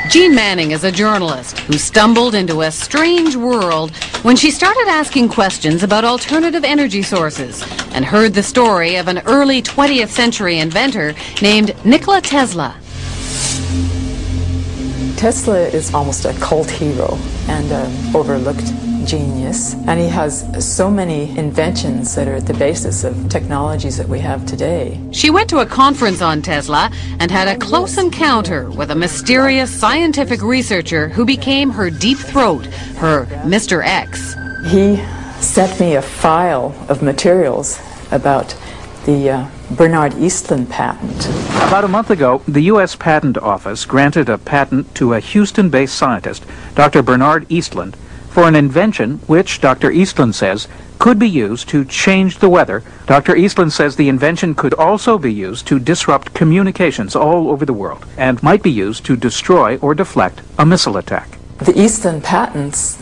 Jean Manning is a journalist who stumbled into a strange world when she started asking questions about alternative energy sources and heard the story of an early 20th century inventor named Nikola Tesla. Tesla is almost a cult hero and an overlooked genius, and he has so many inventions that are at the basis of technologies that we have today. She went to a conference on Tesla and had a close encounter with a mysterious scientific researcher who became her deep throat, her Mr. X. He sent me a file of materials about the Bernard Eastlund patent. About a month ago, the U.S. Patent Office granted a patent to a Houston-based scientist, Dr. Bernard Eastlund, for an invention which, Dr. Eastlund says, could be used to change the weather. Dr. Eastlund says the invention could also be used to disrupt communications all over the world and might be used to destroy or deflect a missile attack. The Eastlund patents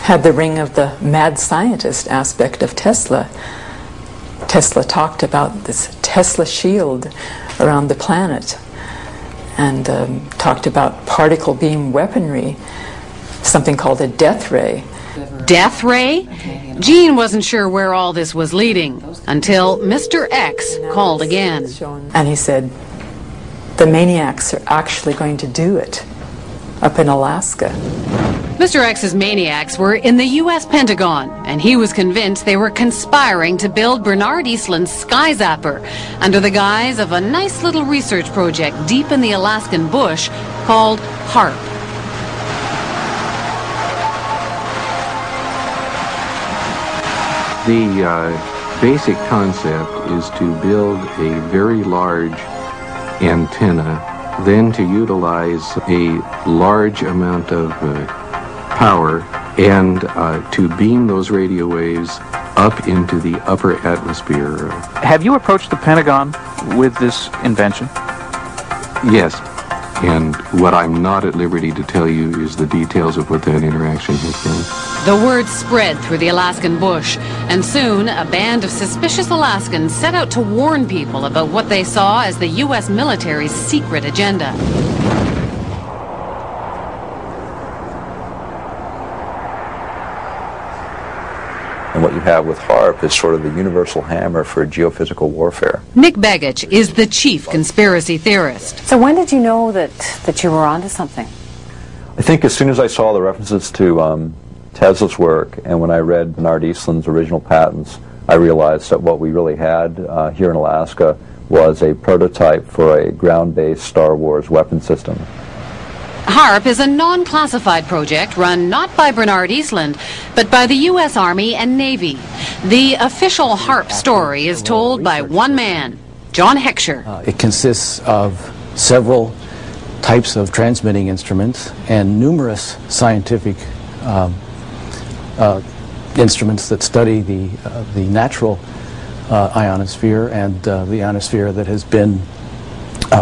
had the ring of the mad scientist aspect of Tesla. Tesla talked about this Tesla shield around the planet and talked about particle beam weaponry, something called a death ray. Death ray? Jean wasn't sure where all this was leading until Mr. X called again. And he said, the maniacs are actually going to do it up in Alaska. Mr. X's maniacs were in the U.S. Pentagon, and he was convinced they were conspiring to build Bernard Eastlund's Sky Zapper under the guise of a nice little research project deep in the Alaskan bush called HARP. The basic concept is to build a very large antenna, then to utilize a large amount of power and to beam those radio waves up into the upper atmosphere. Have you approached the Pentagon with this invention? Yes, and what I'm not at liberty to tell you is the details of what that interaction has been. The word spread through the Alaskan bush, and soon a band of suspicious Alaskans set out to warn people about what they saw as the U.S. military's secret agenda. And what you have with HARP is sort of the universal hammer for geophysical warfare. Nick Begich is the chief conspiracy theorist. So when did you know that you were onto something? I think as soon as I saw the references to Tesla's work, and when I read Bernard Eastlund's original patents, I realized that what we really had here in Alaska was a prototype for a ground-based Star Wars weapon system. HARP is a non-classified project run not by Bernard Eastlund, but by the U.S. Army and Navy. The official HARP story is told by one man, John Heckscher. It consists of several types of transmitting instruments and numerous scientific instruments that study the natural ionosphere and the ionosphere that has been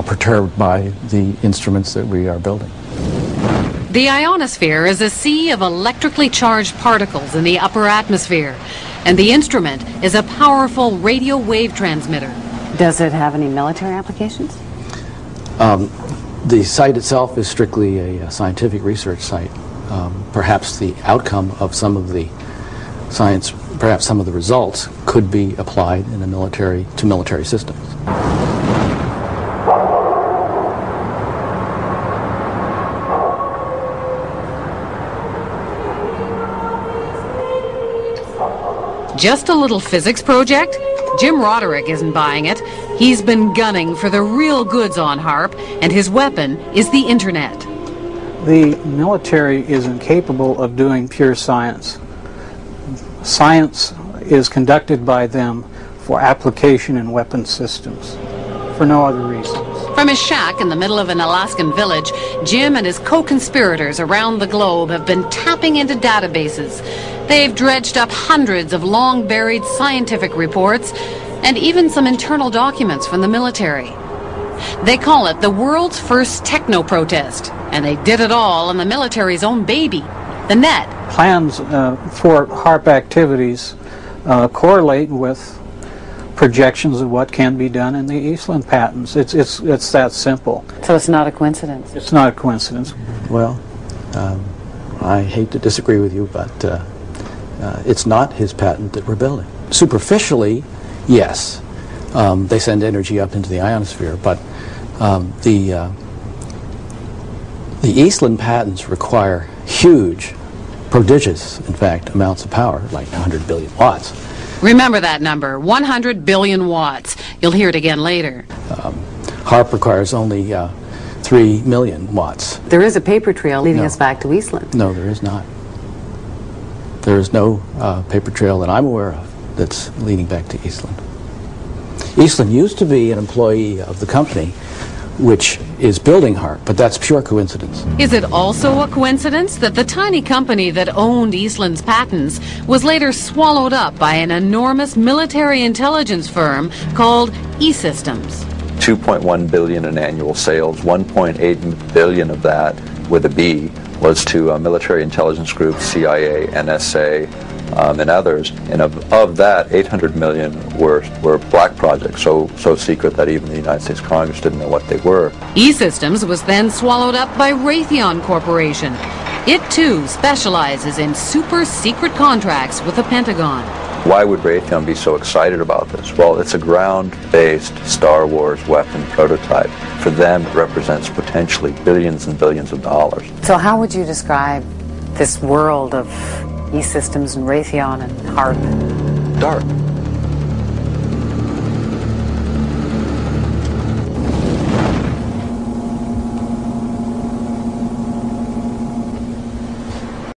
perturbed by the instruments that we are building. The ionosphere is a sea of electrically charged particles in the upper atmosphere, and the instrument is a powerful radio wave transmitter. Does it have any military applications? The site itself is strictly a scientific research site. Perhaps the outcome of some of the science, perhaps some of the results, could be applied in a military systems. Just a little physics project? Jim Roderick isn't buying it. He's been gunning for the real goods on HARP, and his weapon is the internet. The military is incapable of doing pure science. Science is conducted by them for application in weapon systems, for no other reasons. From his shack in the middle of an Alaskan village, Jim and his co-conspirators around the globe have been tapping into databases. They've dredged up hundreds of long-buried scientific reports and even some internal documents from the military. They call it the world's first techno-protest, and they did it all on the military's own baby, the net. Plans for HARP activities correlate with projections of what can be done in the Eastland patents. It's that simple. So it's not a coincidence? It's not a coincidence. Well, I hate to disagree with you, but it's not his patent that we're building. Superficially, yes. They send energy up into the ionosphere, but the Eastland patents require huge, prodigious, in fact, amounts of power, like 100 billion watts. Remember that number, 100 billion watts. You'll hear it again later. HARP requires only 3 million watts. There is a paper trail leading No. us back to Eastland. No, there is not. There is no paper trail that I'm aware of that's leading back to Eastland. Eastland used to be an employee of the company which is building HARP, but that's pure coincidence. Is it also a coincidence that the tiny company that owned Eastland's patents was later swallowed up by an enormous military intelligence firm called E-Systems? 2.1 billion in annual sales, 1.8 billion of that, with a B, was to military intelligence groups, CIA, NSA, and others. And of that, 800 million were black projects, so secret that even the United States Congress didn't know what they were. E-Systems was then swallowed up by Raytheon Corporation. It too specializes in super secret contracts with the Pentagon. Why would Raytheon be so excited about this? Well, it's a ground-based Star Wars weapon prototype. For them, it represents potentially billions and billions of dollars. So how would you describe this world of E-Systems and Raytheon and HARP? Dark.